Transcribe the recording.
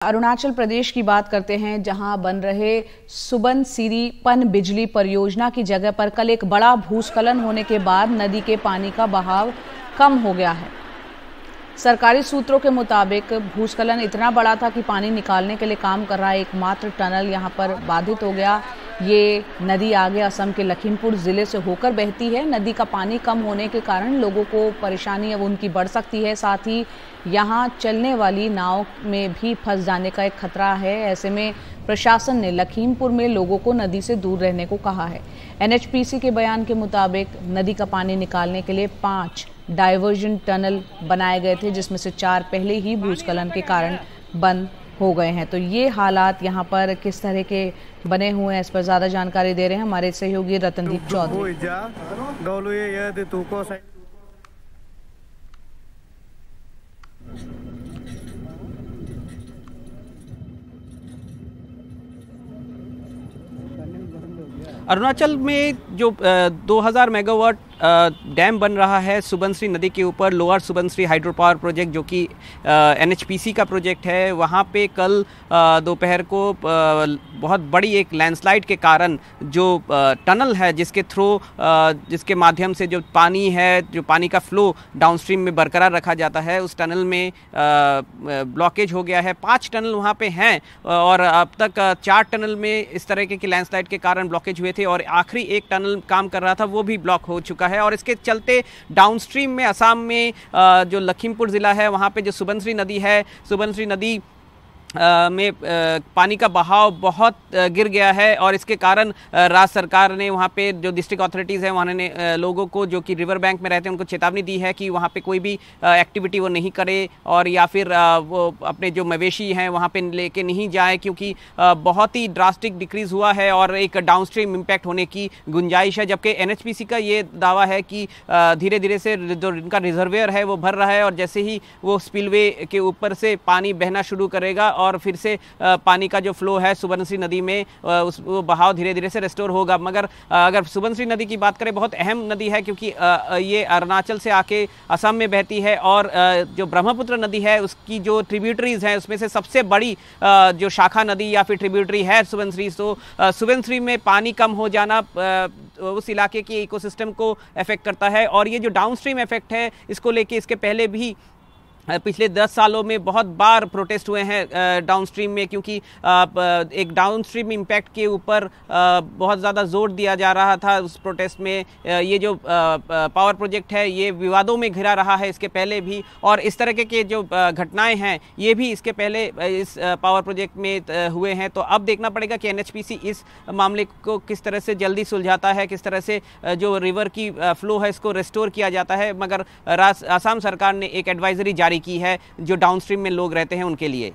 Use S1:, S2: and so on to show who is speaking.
S1: अरुणाचल प्रदेश की बात करते हैं, जहां बन रहे सुबनसिरी पन बिजली परियोजना की जगह पर कल एक बड़ा भूस्खलन होने के बाद नदी के पानी का बहाव कम हो गया है। सरकारी सूत्रों के मुताबिक भूस्खलन इतना बड़ा था कि पानी निकालने के लिए काम कर रहा एकमात्र टनल यहां पर बाधित हो गया। ये नदी आगे असम के लखीमपुर जिले से होकर बहती है। नदी का पानी कम होने के कारण लोगों को परेशानी अब उनकी बढ़ सकती है। साथ ही यहाँ चलने वाली नाव में भी फंस जाने का एक खतरा है। ऐसे में प्रशासन ने लखीमपुर में लोगों को नदी से दूर रहने को कहा है। NHPC के बयान के मुताबिक नदी का पानी निकालने के लिए 5 डाइवर्जन टनल बनाए गए थे, जिसमें से 4 पहले ही भूस्खलन के कारण बंद हो गए हैं। तो ये हालात यहाँ पर किस तरह के बने हुए हैं, इस पर ज्यादा जानकारी दे रहे हैं हमारे सहयोगी रतनदीप चौधरी।
S2: अरुणाचल में जो 2000 मेगावाट डैम बन रहा है सुबनसिरी नदी के ऊपर, lower Subansiri hydro power project, जो कि NHPC का प्रोजेक्ट है, वहाँ पे कल दोपहर को बहुत बड़ी एक लैंडस्लाइड के कारण जो टनल है जिसके माध्यम से जो पानी है, जो पानी का फ्लो डाउनस्ट्रीम में बरकरार रखा जाता है, उस टनल में ब्लॉकेज हो गया है। 5 टनल वहाँ पे हैं और अब तक 4 टनल में इस तरह के लैंडस्लाइड के कारण ब्लॉकेज हुए थे और आखिरी एक टनल काम कर रहा था, वो भी ब्लॉक हो चुका है। और इसके चलते डाउनस्ट्रीम में असम में जो लखीमपुर जिला है, वहाँ पे जो सुबनसिरी नदी है, सुबनसिरी नदी में पानी का बहाव बहुत गिर गया है और इसके कारण राज्य सरकार ने वहाँ पे जो डिस्ट्रिक्ट अथॉरिटीज़ हैं, उन्होंने लोगों को जो कि रिवर बैंक में रहते हैं उनको चेतावनी दी है कि वहाँ पे कोई भी एक्टिविटी वो नहीं करे और या फिर वो अपने जो मवेशी हैं वहाँ पे लेके नहीं जाए, क्योंकि बहुत ही ड्रास्टिक डिक्रीज़ हुआ है और एक डाउनस्ट्रीम इम्पैक्ट होने की गुंजाइश है। जबकि NHPC का ये दावा है कि धीरे धीरे से जो इनका रिजर्वेयर है वो भर रहा है और जैसे ही वो स्पिलवे के ऊपर से पानी बहना शुरू करेगा और फिर से पानी का जो फ्लो है सुबनसिरी नदी में वो बहाव धीरे धीरे से रेस्टोर होगा। मगर अगर सुबनसिरी नदी की बात करें, बहुत अहम नदी है क्योंकि ये अरुणाचल से आके असम में बहती है और जो ब्रह्मपुत्र नदी है उसकी जो ट्रिब्यूटरीज हैं उसमें से सबसे बड़ी जो शाखा नदी या फिर ट्रिब्यूटरी है सुबनसिरी। तो सुबनसिरी में पानी कम हो जाना उस इलाके की इकोसिस्टम को अफेक्ट करता है और ये जो डाउनस्ट्रीम इफेक्ट है, इसको लेके इसके पहले भी पिछले 10 सालों में बहुत बार प्रोटेस्ट हुए हैं डाउनस्ट्रीम में, क्योंकि एक डाउनस्ट्रीम इम्पैक्ट के ऊपर बहुत ज़्यादा जोर दिया जा रहा था उस प्रोटेस्ट में। ये जो पावर प्रोजेक्ट है ये विवादों में घिरा रहा है इसके पहले भी, और इस तरह के जो घटनाएं हैं ये भी इसके पहले इस पावर प्रोजेक्ट में हुए हैं। तो अब देखना पड़ेगा कि NHPC इस मामले को किस तरह से जल्दी सुलझाता है, किस तरह से जो रिवर की फ्लो है इसको रेस्टोर किया जाता है। मगर असम सरकार ने एक एडवाइजरी जारी की है जो डाउनस्ट्रीम में लोग रहते हैं उनके लिए।